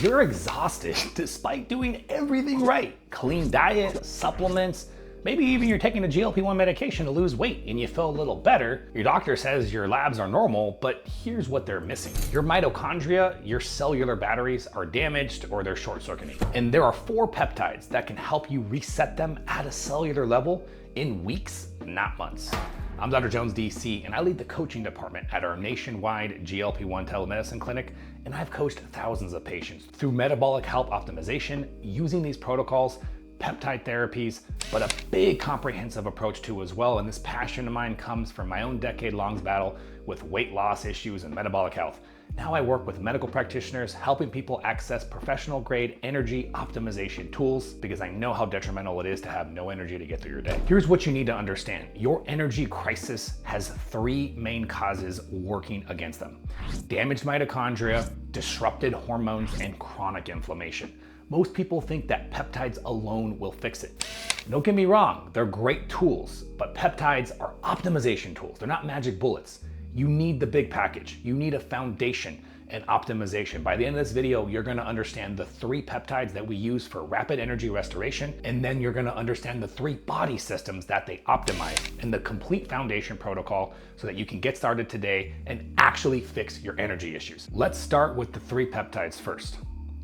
you're exhausted despite doing everything right. Clean diet, supplements, maybe even you're taking a GLP-1 medication to lose weight and you feel a little better. Your doctor says your labs are normal, but here's what they're missing. Your mitochondria, your cellular batteries are damaged or they're short-circuiting. And there are 4 peptides that can help you reset them at a cellular level in weeks, not months. I'm Dr. Jones, DC, and I lead the coaching department at our nationwide GLP-1 telemedicine clinic, and I've coached thousands of patients through metabolic health optimization using these protocols, peptide therapies, but a big comprehensive approach too as well. And this passion of mine comes from my own decade-long battle with weight loss issues and metabolic health. Now I work with medical practitioners, helping people access professional grade energy optimization tools because I know how detrimental it is to have no energy to get through your day. Here's what you need to understand. Your energy crisis has 3 main causes working against them: damaged mitochondria, disrupted hormones, and chronic inflammation. Most people think that peptides alone will fix it. Don't get me wrong, they're great tools, but peptides are optimization tools. They're not magic bullets. You need the big package. You need a foundation and optimization. By the end of this video, you're gonna understand the 3 peptides that we use for rapid energy restoration, and then you're gonna understand the 3 body systems that they optimize and the complete foundation protocol so that you can get started today and actually fix your energy issues. Let's start with the 3 peptides first.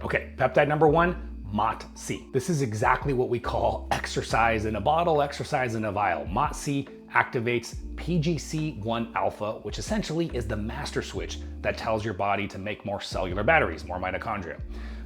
Okay, peptide number 1, MOTS-c. This is exactly what we call exercise in a bottle, exercise in a vial. MOTS-c activates PGC1 alpha, which essentially is the master switch that tells your body to make more cellular batteries, more mitochondria.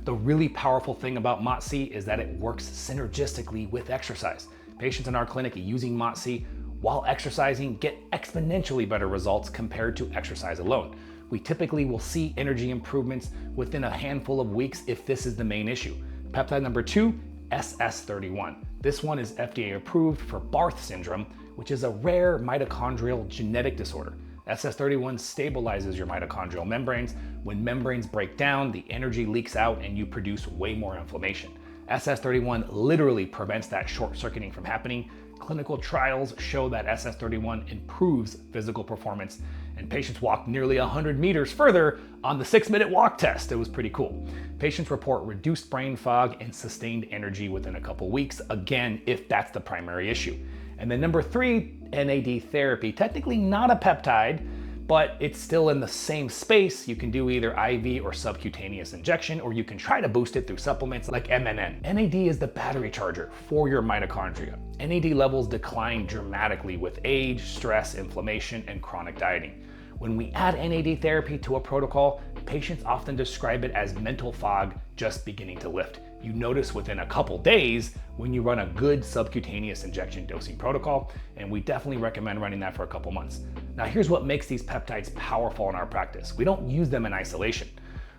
The really powerful thing about MOTS-c is that it works synergistically with exercise. Patients in our clinic using MOTS-c while exercising get exponentially better results compared to exercise alone. We typically will see energy improvements within a handful of weeks if this is the main issue. Peptide number 2, SS31. This one is FDA approved for Barth syndrome, which is a rare mitochondrial genetic disorder. SS31 stabilizes your mitochondrial membranes. When membranes break down, the energy leaks out and you produce way more inflammation. SS31 literally prevents that short-circuiting from happening. Clinical trials show that SS31 improves physical performance, and patients walked nearly 100 meters further on the 6-minute walk test. It was pretty cool. Patients report reduced brain fog and sustained energy within a couple weeks, again, if that's the primary issue. And then number 3, NAD therapy. Technically not a peptide, but it's still in the same space. You can do either IV or subcutaneous injection, or you can try to boost it through supplements like MNN. NAD is the battery charger for your mitochondria. NAD levels decline dramatically with age, stress, inflammation, and chronic dieting. When we add NAD therapy to a protocol, patients often describe it as mental fog just beginning to lift. You notice within a couple days when you run a good subcutaneous injection dosing protocol, and we definitely recommend running that for a couple months. Now here's what makes these peptides powerful in our practice. We don't use them in isolation.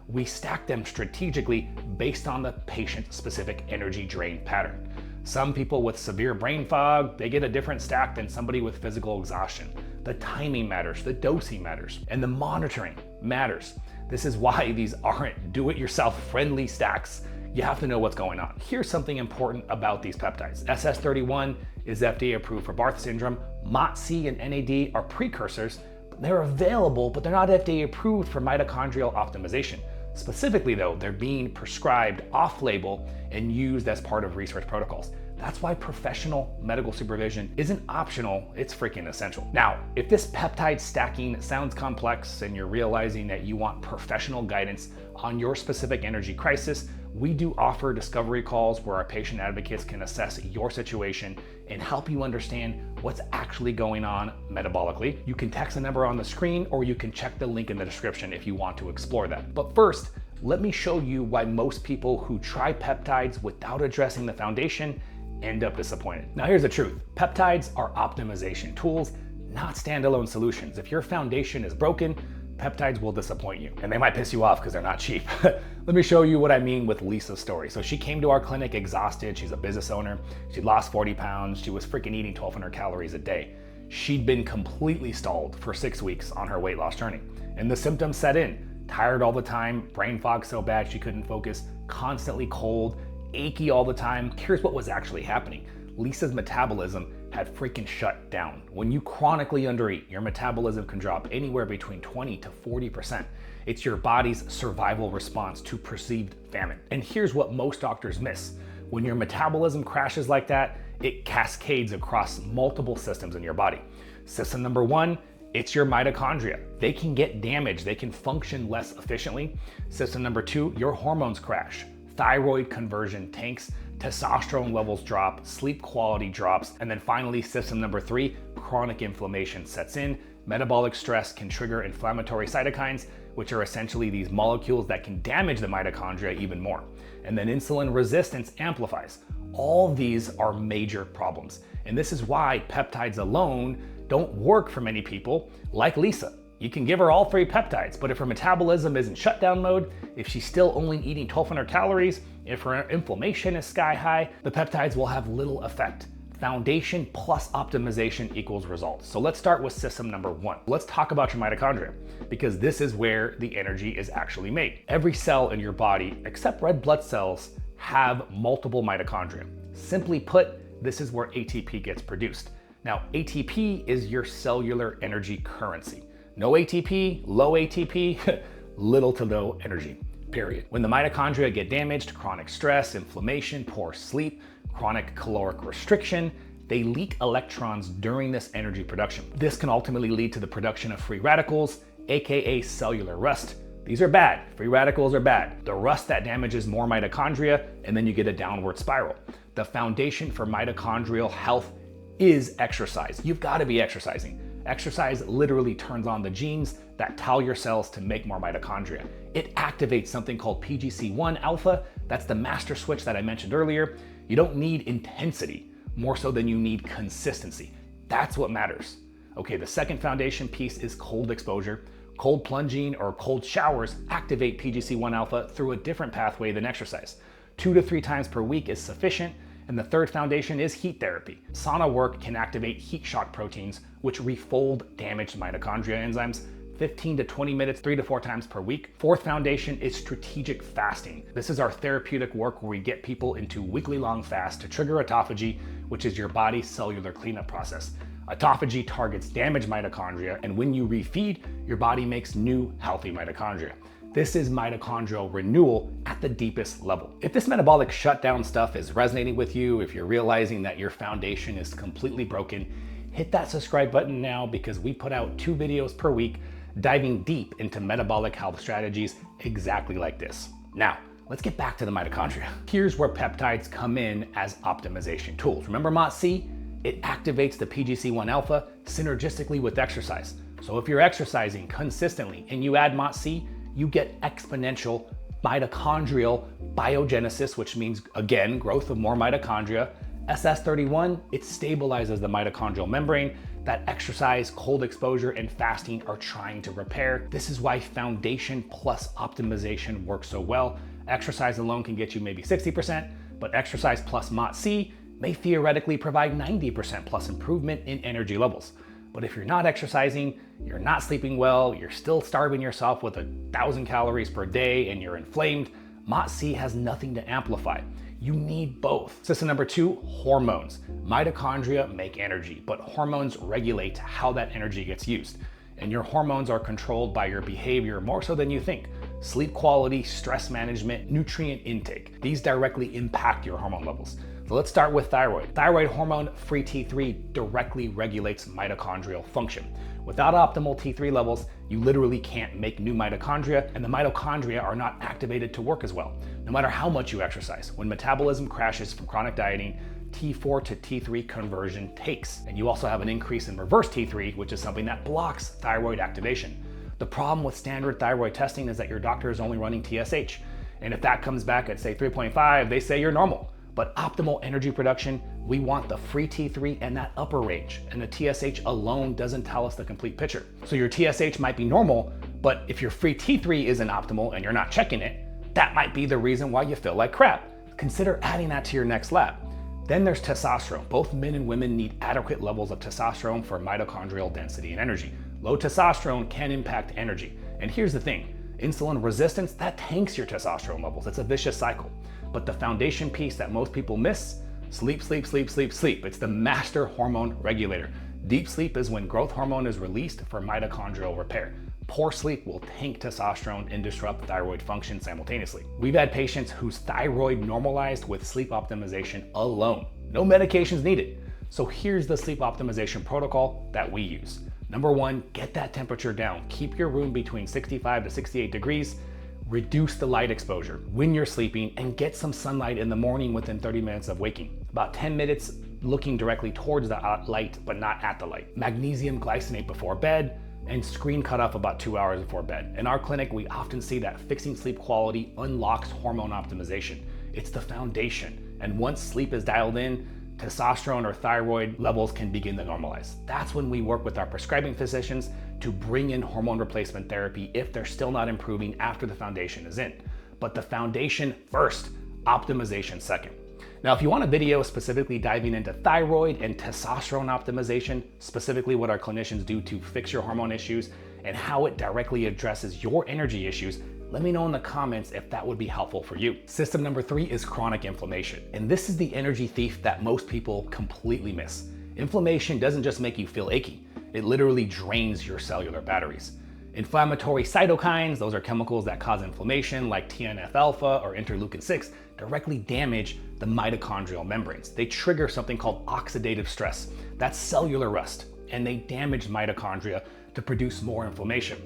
We stack them strategically based on the patient-specific energy drain pattern. Some people with severe brain fog, they get a different stack than somebody with physical exhaustion. The timing matters, the dosing matters, and the monitoring matters. This is why these aren't do-it-yourself friendly stacks. You have to know what's going on. Here's something important about these peptides. SS31 is FDA approved for Barth syndrome. MOTS-c and NAD are precursors. They're available, but they're not FDA approved for mitochondrial optimization. Specifically though, they're being prescribed off-label and used as part of research protocols. That's why professional medical supervision isn't optional, it's freaking essential. Now, if this peptide stacking sounds complex and you're realizing that you want professional guidance on your specific energy crisis, we do offer discovery calls where our patient advocates can assess your situation and help you understand what's actually going on metabolically. You can text the number on the screen or you can check the link in the description if you want to explore that. But first, let me show you why most people who try peptides without addressing the foundation end up disappointed. Now here's the truth. Peptides are optimization tools, not standalone solutions. If your foundation is broken, peptides will disappoint you, and they might piss you off because they're not cheap. Let me show you what I mean with Lisa's story. So she came to our clinic exhausted. She's a business owner. She lost 40 pounds. She was freaking eating 1,200 calories a day. She'd been completely stalled for 6 weeks on her weight loss journey, and the symptoms set in. Tired all the time, brain fog so bad she couldn't focus, constantly cold, achy all the time. Here's what was actually happening. Lisa's metabolism had freaking shut down. When you chronically undereat, your metabolism can drop anywhere between 20 to 40%. It's your body's survival response to perceived famine. And here's what most doctors miss. When your metabolism crashes like that, it cascades across multiple systems in your body. System number one, it's your mitochondria. They can get damaged, they can function less efficiently. System number two, your hormones crash. Thyroid conversion tanks, testosterone levels drop, sleep quality drops, and then finally, system number three, chronic inflammation sets in. Metabolic stress can trigger inflammatory cytokines, which are essentially these molecules that can damage the mitochondria even more. And then insulin resistance amplifies. All these are major problems. And this is why peptides alone don't work for many people, like Lisa. You can give her all 3 peptides, but if her metabolism is in shutdown mode, if she's still only eating 1,200 calories, if her inflammation is sky high, the peptides will have little effect. Foundation plus optimization equals results. So let's start with system number one. Let's talk about your mitochondria, because this is where the energy is actually made. Every cell in your body, except red blood cells, have multiple mitochondria. Simply put, this is where ATP gets produced. Now, ATP is your cellular energy currency. No ATP, low ATP, little to no energy, period. When the mitochondria get damaged, chronic stress, inflammation, poor sleep, chronic caloric restriction, they leak electrons during this energy production. This can ultimately lead to the production of free radicals, aka cellular rust. These are bad. Free radicals are bad. The rust that damages more mitochondria, and then you get a downward spiral. The foundation for mitochondrial health is exercise. You've got to be exercising. Exercise literally turns on the genes that tell your cells to make more mitochondria. It activates something called PGC1 alpha. That's the master switch that I mentioned earlier. You don't need intensity more so than you need consistency. That's what matters. Okay, the second foundation piece is cold exposure. Cold plunging or cold showers activate PGC1 alpha through a different pathway than exercise. 2 to 3 times per week is sufficient. And the third foundation is heat therapy. Sauna work can activate heat shock proteins, which refold damaged mitochondria enzymes 15 to 20 minutes, 3 to 4 times per week. Fourth foundation is strategic fasting. This is our therapeutic work where we get people into weekly long fasts to trigger autophagy, which is your body's cellular cleanup process. Autophagy targets damaged mitochondria, and when you refeed, your body makes new healthy mitochondria. This is mitochondrial renewal at the deepest level. If this metabolic shutdown stuff is resonating with you, if you're realizing that your foundation is completely broken, hit that subscribe button now, because we put out 2 videos per week diving deep into metabolic health strategies exactly like this. Now, let's get back to the mitochondria. Here's where peptides come in as optimization tools. Remember MOTS-c? It activates the PGC1 alpha synergistically with exercise. So if you're exercising consistently and you add MOTS-c, you get exponential mitochondrial biogenesis, which means, again, growth of more mitochondria. SS31, it stabilizes the mitochondrial membrane that exercise, cold exposure, and fasting are trying to repair. This is why foundation plus optimization works so well. Exercise alone can get you maybe 60%, but exercise plus MOTS-c may theoretically provide 90% plus improvement in energy levels. But if you're not exercising, you're not sleeping well, you're still starving yourself with 1,000 calories per day, and you're inflamed, MOTS-c has nothing to amplify. You need both. System number 2, hormones. Mitochondria make energy, but hormones regulate how that energy gets used. And your hormones are controlled by your behavior more so than you think. Sleep quality, stress management, nutrient intake. These directly impact your hormone levels. So let's start with thyroid. Thyroid hormone, free T3, directly regulates mitochondrial function. Without optimal T3 levels, you literally can't make new mitochondria, and the mitochondria are not activated to work as well, no matter how much you exercise. When metabolism crashes from chronic dieting, T4 to T3 conversion takes. And you also have an increase in reverse T3, which is something that blocks thyroid activation. The problem with standard thyroid testing is that your doctor is only running TSH. And if that comes back at, say, 3.5, they say you're normal. But optimal energy production, we want the free T3 and that upper range. And the TSH alone doesn't tell us the complete picture. So your TSH might be normal, but if your free T3 isn't optimal and you're not checking it, that might be the reason why you feel like crap. Consider adding that to your next lab. Then there's testosterone. Both men and women need adequate levels of testosterone for mitochondrial density and energy. Low testosterone can impact energy. And here's the thing, insulin resistance, that tanks your testosterone levels. It's a vicious cycle. But the foundation piece that most people miss, Sleep, sleep, sleep, sleep, sleep. It's the master hormone regulator. Deep sleep is when growth hormone is released for mitochondrial repair. Poor sleep will tank testosterone and disrupt thyroid function simultaneously. We've had patients whose thyroid normalized with sleep optimization alone. No medications needed. So here's the sleep optimization protocol that we use. Number one, get that temperature down. Keep your room between 65 to 68 degrees. Reduce the light exposure when you're sleeping and get some sunlight in the morning within 30 minutes of waking. About 10 minutes looking directly towards the light, but not at the light. Magnesium glycinate before bed and screen cutoff about 2 hours before bed. In our clinic, we often see that fixing sleep quality unlocks hormone optimization. It's the foundation. And once sleep is dialed in, testosterone or thyroid levels can begin to normalize. That's when we work with our prescribing physicians to bring in hormone replacement therapy if they're still not improving after the foundation is in. But the foundation first, optimization second. Now, if you want a video specifically diving into thyroid and testosterone optimization, specifically what our clinicians do to fix your hormone issues and how it directly addresses your energy issues, let me know in the comments if that would be helpful for you. System number 3 is chronic inflammation. And this is the energy thief that most people completely miss. Inflammation doesn't just make you feel achy. It literally drains your cellular batteries. Inflammatory cytokines, those are chemicals that cause inflammation like TNF-alpha or interleukin-6, directly damage the mitochondrial membranes. They trigger something called oxidative stress. That's cellular rust, and they damage mitochondria to produce more inflammation,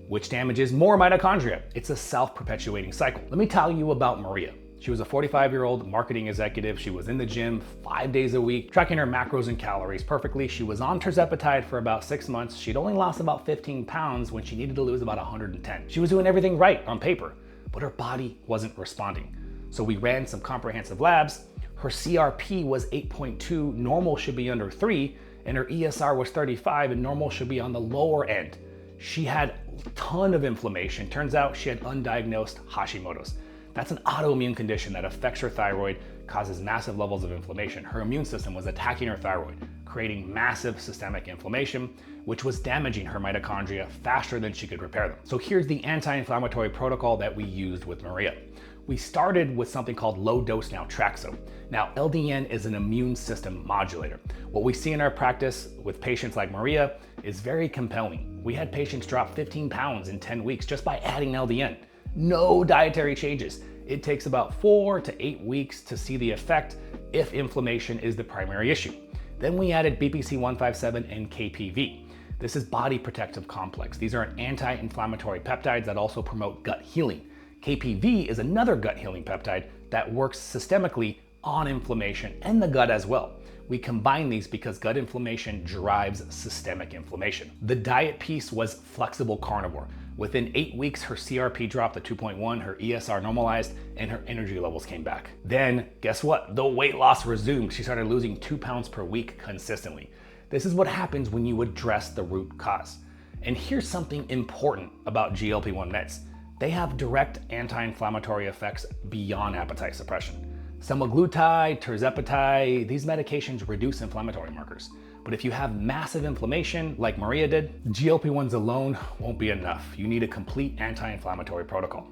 which damages more mitochondria. It's a self-perpetuating cycle. Let me tell you about Maria. She was a 45-year-old marketing executive. She was in the gym 5 days a week, tracking her macros and calories perfectly. She was on tirzepatide for about 6 months. She'd only lost about 15 pounds when she needed to lose about 110. She was doing everything right on paper, but her body wasn't responding. So we ran some comprehensive labs. Her CRP was 8.2, normal should be under 3, and her ESR was 35, and normal should be on the lower end. She had a ton of inflammation. Turns out she had undiagnosed Hashimoto's. That's an autoimmune condition that affects her thyroid, causes massive levels of inflammation. Her immune system was attacking her thyroid, creating massive systemic inflammation, which was damaging her mitochondria faster than she could repair them. So here's the anti-inflammatory protocol that we used with Maria. We started with something called low-dose naltrexone. Now, LDN is an immune system modulator. What we see in our practice with patients like Maria is very compelling. We had patients drop 15 pounds in 10 weeks just by adding LDN. No dietary changes. It takes about 4 to 8 weeks to see the effect if inflammation is the primary issue. Then we added BPC 157 and KPV. This is body protective complex. These are anti-inflammatory peptides that also promote gut healing. KPV is another gut healing peptide that works systemically on inflammation and the gut as well. We combine these because gut inflammation drives systemic inflammation. The diet piece was flexible carnivore. Within 8 weeks, her CRP dropped to 2.1, her ESR normalized, and her energy levels came back. Then, guess what? The weight loss resumed. She started losing 2 pounds per week consistently. This is what happens when you address the root cause. And here's something important about GLP-1 meds. They have direct anti-inflammatory effects beyond appetite suppression. Semaglutide, tirzepatide, these medications reduce inflammatory markers. But if you have massive inflammation like Maria did, GLP-1s alone won't be enough. You need a complete anti-inflammatory protocol.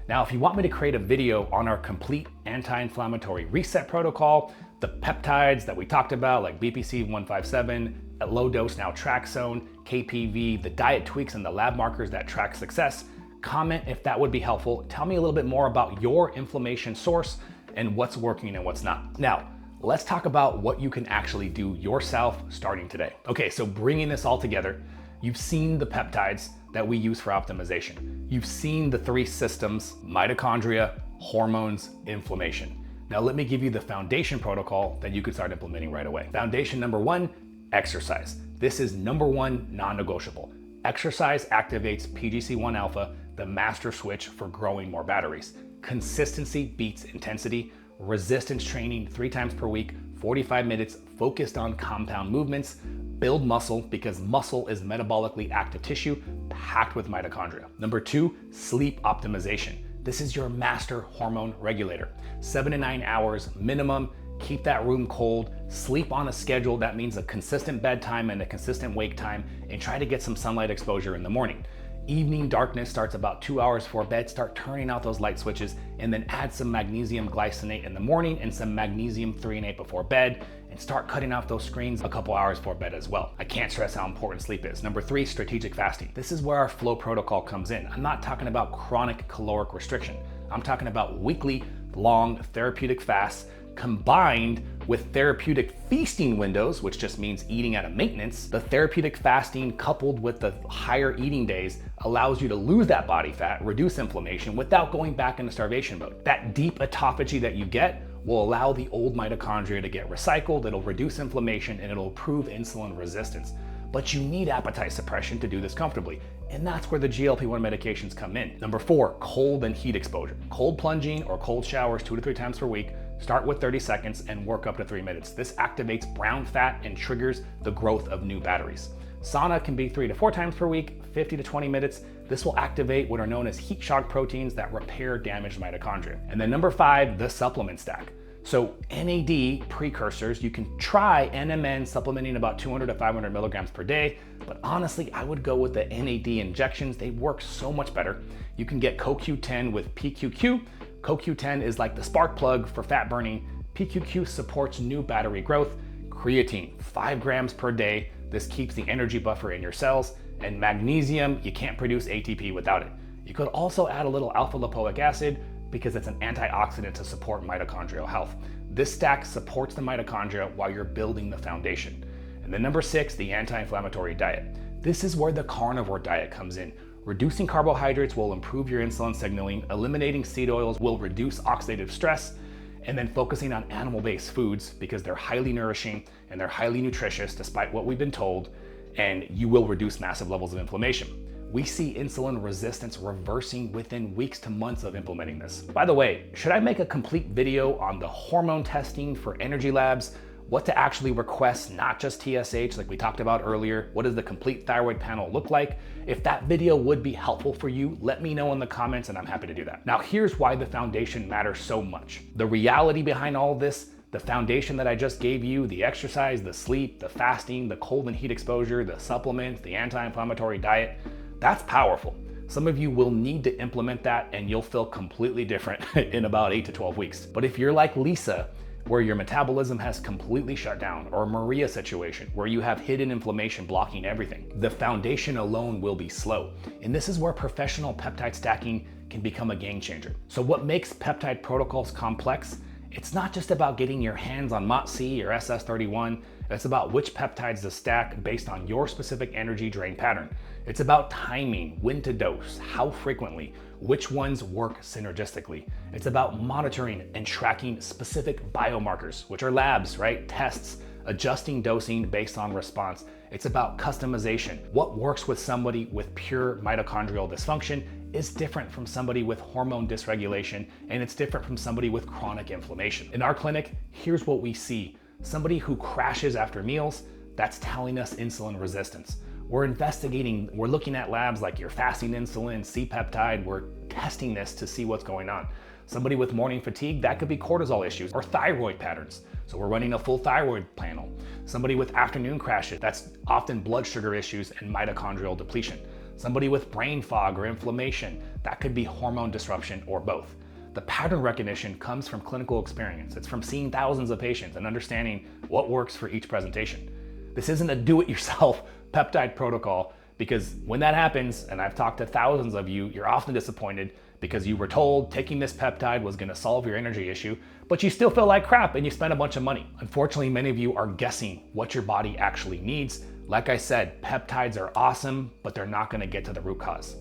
Now, if you want me to create a video on our complete anti-inflammatory reset protocol, the peptides that we talked about, like BPC 157, low-dose naltrexone, KPV, the diet tweaks and the lab markers that track success, comment if that would be helpful. Tell me a little bit more about your inflammation source and what's working and what's not. Now, let's talk about what you can actually do yourself starting today. Okay, so bringing this all together, you've seen the peptides that we use for optimization. You've seen the 3 systems: mitochondria, hormones, inflammation. Now let me give you the foundation protocol that you could start implementing right away. Foundation number 1, exercise. This is number 1 non-negotiable. Exercise activates PGC-1 alpha, the master switch for growing more batteries. Consistency beats intensity. Resistance training 3 times per week, 45 minutes, focused on compound movements. Build muscle because muscle is metabolically active tissue packed with mitochondria. Number 2, sleep optimization. This is your master hormone regulator. 7 to 9 hours minimum. Keep that room cold. Sleep on a schedule. That means a consistent bedtime and a consistent wake time, and try to get some sunlight exposure in the morning. Evening darkness starts about 2 hours before bed. Start turning out those light switches, and then add some magnesium glycinate in the morning and some magnesium threonate before bed, and start cutting off those screens a couple hours before bed as well. I can't stress how important sleep is. Number 3, strategic fasting. This is where our flow protocol comes in. I'm not talking about chronic caloric restriction. I'm talking about weekly long therapeutic fasts combined with therapeutic feasting windows, which just means eating at a maintenance. The therapeutic fasting coupled with the higher eating days allows you to lose that body fat, reduce inflammation without going back into starvation mode. That deep autophagy that you get will allow the old mitochondria to get recycled, it'll reduce inflammation, and it'll improve insulin resistance. But you need appetite suppression to do this comfortably. And that's where the GLP-1 medications come in. Number 4, cold and heat exposure. Cold plunging or cold showers 2 to 3 times per week. Start with 30 seconds and work up to 3 minutes. This activates brown fat and triggers the growth of new batteries. Sauna can be 3 to 4 times per week, 50 to 20 minutes. This will activate what are known as heat shock proteins that repair damaged mitochondria. And then number 5, the supplement stack. So NAD precursors, you can try NMN supplementing about 200 to 500 milligrams per day, but honestly, I would go with the NAD injections. They work so much better. You can get CoQ10 with PQQ. CoQ10 is like the spark plug for fat burning. PQQ supports new battery growth. Creatine, 5 grams per day. This keeps the energy buffer in your cells. And magnesium, you can't produce ATP without it. You could also add a little alpha lipoic acid because it's an antioxidant to support mitochondrial health. This stack supports the mitochondria while you're building the foundation. And then number 6, the anti-inflammatory diet. This is where the carnivore diet comes in. Reducing carbohydrates will improve your insulin signaling, eliminating seed oils will reduce oxidative stress, and then focusing on animal-based foods because they're highly nourishing and they're highly nutritious despite what we've been told, and you will reduce massive levels of inflammation. We see insulin resistance reversing within weeks to months of implementing this. By the way, should I make a complete video on the hormone testing for energy labs, what to actually request, not just TSH like we talked about earlier? What does the complete thyroid panel look like? If that video would be helpful for you, let me know in the comments and I'm happy to do that. Now here's why the foundation matters so much. The reality behind all of this, the foundation that I just gave you, the exercise, the sleep, the fasting, the cold and heat exposure, the supplements, the anti-inflammatory diet, that's powerful. Some of you will need to implement that and you'll feel completely different in about 8 to 12 weeks. But if you're like Lisa, where your metabolism has completely shut down, or Maria's situation, where you have hidden inflammation blocking everything, the foundation alone will be slow. And this is where professional peptide stacking can become a game changer. So what makes peptide protocols complex? It's not just about getting your hands on MOTS-c or SS31, it's about which peptides to stack based on your specific energy drain pattern. It's about timing, when to dose, how frequently, which ones work synergistically. It's about monitoring and tracking specific biomarkers, which are labs, right? Tests, adjusting dosing based on response. It's about customization. What works with somebody with pure mitochondrial dysfunction is different from somebody with hormone dysregulation, and it's different from somebody with chronic inflammation. In our clinic, here's what we see. Somebody who crashes after meals, that's telling us insulin resistance. We're looking at labs like your fasting insulin, C-peptide, we're testing this to see what's going on. Somebody with morning fatigue, that could be cortisol issues or thyroid patterns. So we're running a full thyroid panel. Somebody with afternoon crashes, that's often blood sugar issues and mitochondrial depletion. Somebody with brain fog or inflammation, that could be hormone disruption or both. The pattern recognition comes from clinical experience. It's from seeing thousands of patients and understanding what works for each presentation. This isn't a do-it-yourself peptide protocol, because when that happens, and I've talked to thousands of you, you're often disappointed because you were told taking this peptide was gonna solve your energy issue, but you still feel like crap and you spend a bunch of money. Unfortunately, many of you are guessing what your body actually needs. Like I said, peptides are awesome, but they're not gonna get to the root cause.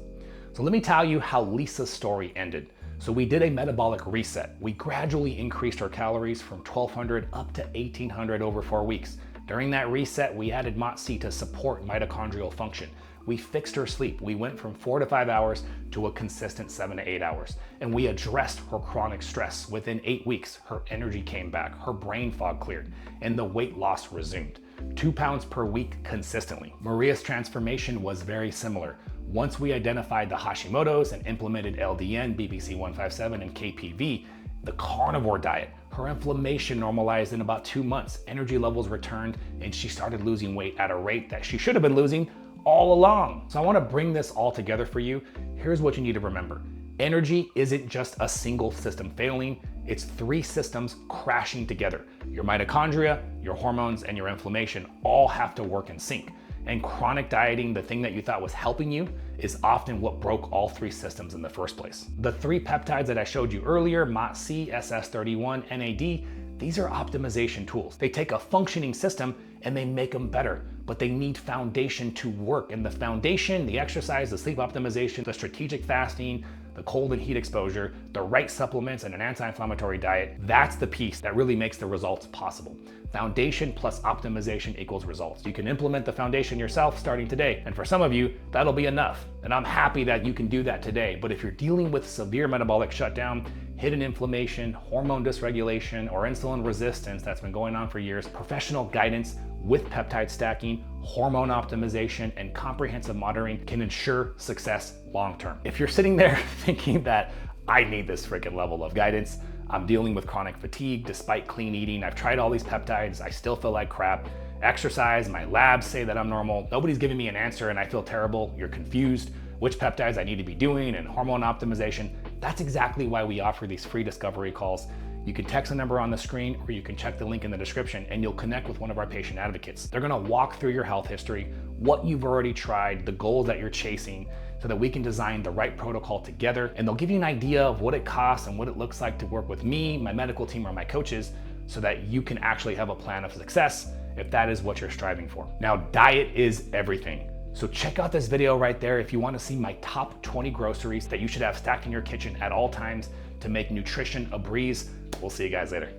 So let me tell you how Lisa's story ended. So we did a metabolic reset. We gradually increased our calories from 1,200 up to 1,800 over 4 weeks. During that reset, we added MOTS-c to support mitochondrial function. We fixed her sleep. We went from 4 to 5 hours to a consistent 7 to 8 hours. And we addressed her chronic stress. Within 8 weeks, her energy came back, her brain fog cleared, and the weight loss resumed. 2 pounds per week consistently. Maria's transformation was very similar. Once we identified the Hashimoto's and implemented LDN, BBC 157, and KPV, the carnivore diet, her inflammation normalized in about 2 months, energy levels returned, and she started losing weight at a rate that she should have been losing all along. So I wanna bring this all together for you. Here's what you need to remember. Energy isn't just a single system failing, it's 3 systems crashing together. Your mitochondria, your hormones, and your inflammation all have to work in sync. And chronic dieting, the thing that you thought was helping you, is often what broke all 3 systems in the first place. The 3 peptides that I showed you earlier, MOTS-c, SS31, NAD, these are optimization tools. They take a functioning system and they make them better, but they need foundation to work. And the foundation, the exercise, the sleep optimization, the strategic fasting, the cold and heat exposure, the right supplements, and an anti-inflammatory diet, that's the piece that really makes the results possible. Foundation plus optimization equals results. You can implement the foundation yourself starting today. And for some of you, that'll be enough. And I'm happy that you can do that today. But if you're dealing with severe metabolic shutdown, hidden inflammation, hormone dysregulation, or insulin resistance that's been going on for years, professional guidance with peptide stacking, hormone optimization, and comprehensive monitoring can ensure success long-term. If you're sitting there thinking that I need this freaking level of guidance, I'm dealing with chronic fatigue despite clean eating, I've tried all these peptides, I still feel like crap, exercise, my labs say that I'm normal, nobody's giving me an answer and I feel terrible, you're confused, which peptides I need to be doing and hormone optimization, that's exactly why we offer these free discovery calls. You can text the number on the screen or you can check the link in the description and you'll connect with one of our patient advocates. They're gonna walk through your health history, what you've already tried, the goals that you're chasing, so that we can design the right protocol together. And they'll give you an idea of what it costs and what it looks like to work with me, my medical team, or my coaches, so that you can actually have a plan of success if that is what you're striving for. Now, diet is everything. So check out this video right there if you want to see my top 20 groceries that you should have stacked in your kitchen at all times to make nutrition a breeze. We'll see you guys later.